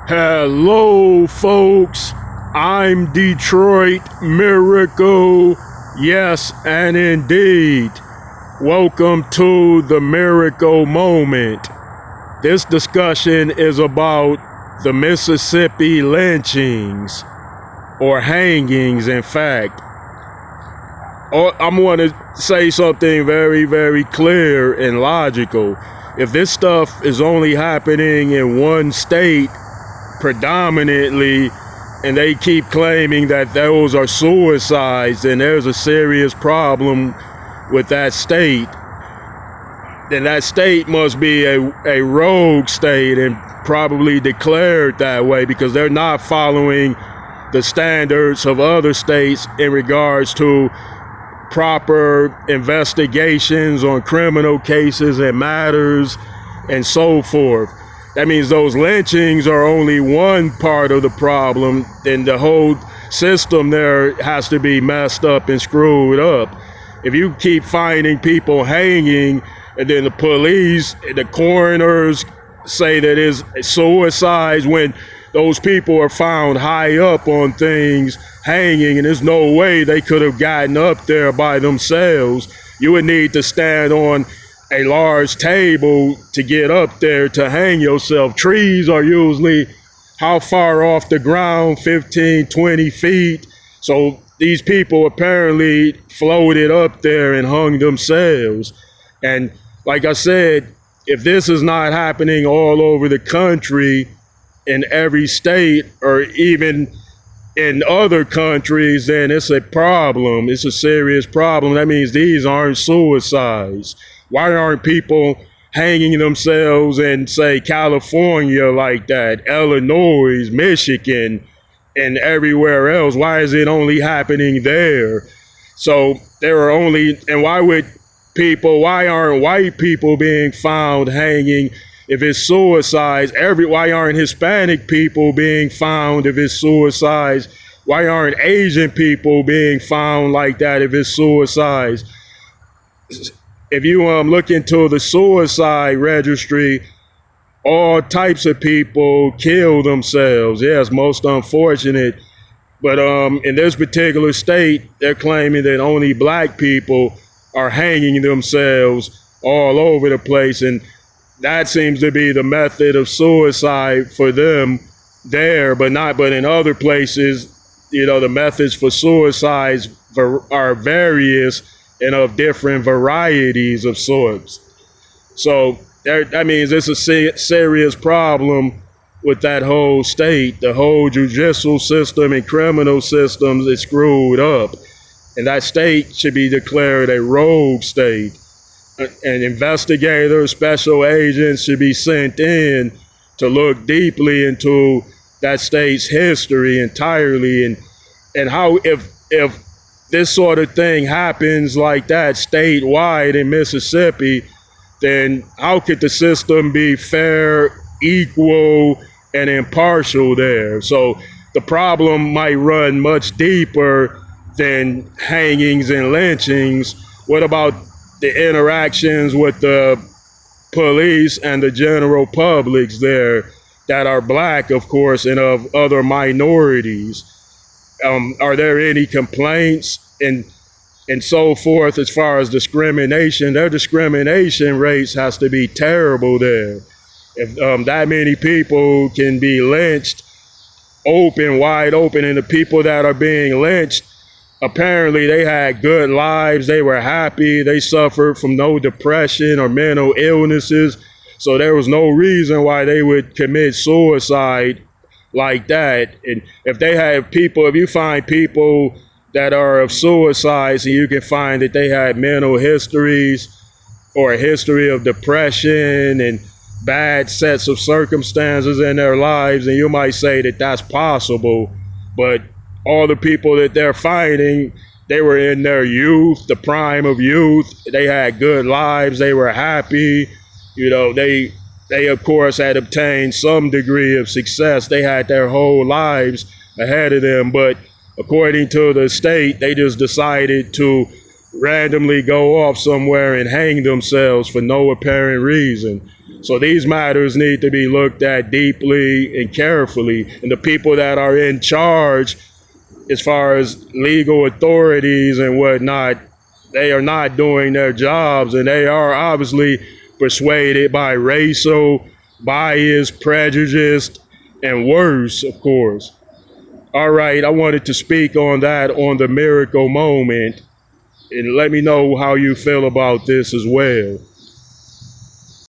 Hello, folks. I'm Detroit Miracle. Yes, and indeed. Welcome to the Miracle Moment. This discussion is about the Mississippi lynchings, or hangings, in fact. I'm going to say something very, very clear and logical. If this stuff is only happening in one state, predominantly, and they keep claiming that those are suicides, then there's a serious problem with that state. Then that state must be a rogue state and probably declared that way because they're not following the standards of other states in regards to proper investigations on criminal cases and matters and so forth. That means those lynchings are only one part of the problem, then the whole system there has to be messed up and screwed up. If you keep finding people hanging, and then the police, the coroners say that it's suicides when those people are found high up on things hanging, and there's no way they could have gotten up there by themselves. You would need to stand on a large table to get up there to hang yourself. Trees are usually how far off the ground? 15, 20 feet. So these people apparently floated up there and hung themselves. And like I said, if this is not happening all over the country, in every state, or even in other countries, then it's a problem. It's a serious problem. That means these aren't suicides. Why aren't people hanging themselves in, say, California like that, Illinois, Michigan, and everywhere else? Why is it only happening there? So there are only, and why aren't white people being found hanging if it's suicides? Why aren't Hispanic people being found if it's suicides? Why aren't Asian people being found like that if it's suicides? If you look into the suicide registry, all types of people kill themselves. Yes, most unfortunate. But in this particular state, they're claiming that only black people are hanging themselves all over the place. And that seems to be the method of suicide for them there, but in other places, the methods for suicides are various and of different varieties of sorts. So that means it's a serious problem with that whole state. The whole judicial system and criminal systems is screwed up. And that state should be declared a rogue state. And investigators, special agents should be sent in to look deeply into that state's history entirely, and how if this sort of thing happens like that statewide in Mississippi, then how could the system be fair, equal, and impartial there? So the problem might run much deeper than hangings and lynchings. What about the interactions with the police and the general publics there that are black, of course, and of other minorities? Are there any complaints and so forth as far as discrimination? Their discrimination rates has to be terrible there. If that many people can be lynched wide open, and the people that are being lynched, apparently they had good lives, they were happy, they suffered from no depression or mental illnesses, so there was no reason why they would commit suicide like that. And if you find people that are of suicides, and you can find that they had mental histories or a history of depression and bad sets of circumstances in their lives, and you might say that that's possible, but all the people that they're finding, they were in their youth, the prime of youth. They had good lives. They were happy. They of course had obtained some degree of success. They had their whole lives ahead of them. But according to the state, they just decided to randomly go off somewhere and hang themselves for no apparent reason. So these matters need to be looked at deeply and carefully. And the people that are in charge, as far as legal authorities and whatnot, they are not doing their jobs, and they are obviously persuaded by racial bias, prejudice, and worse, of course. All right, I wanted to speak on that on the miracle moment, and let me know how you feel about this as well.